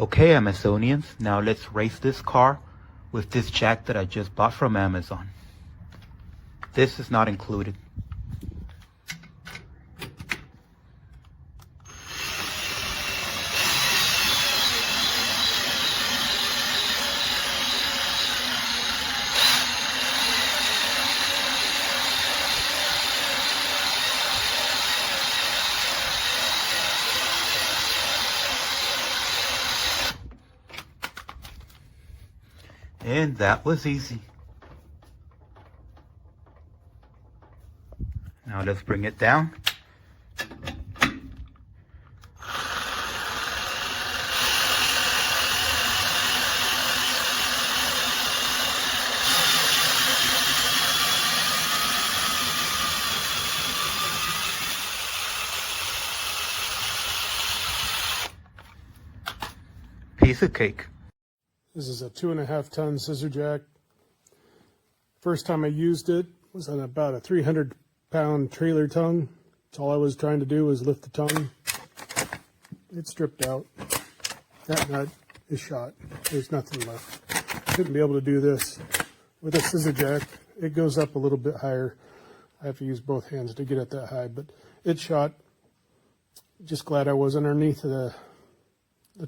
Okay, Amazonians, now let's race this car with this jack that I just bought from Amazon. This is not included. And that was easy. Now let's bring it down. Piece of cake. This is a 2.5 ton scissor jack. First time I used it was on about a 300-pound trailer tongue. That's all I was trying to do was lift the tongue. It stripped out. That nut is shot. There's nothing left. Shouldn't be able to do this. With a scissor jack, it goes up a little bit higher. I have to use both hands to get it that high, but it's shot. Just glad I was underneath the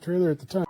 trailer at the time.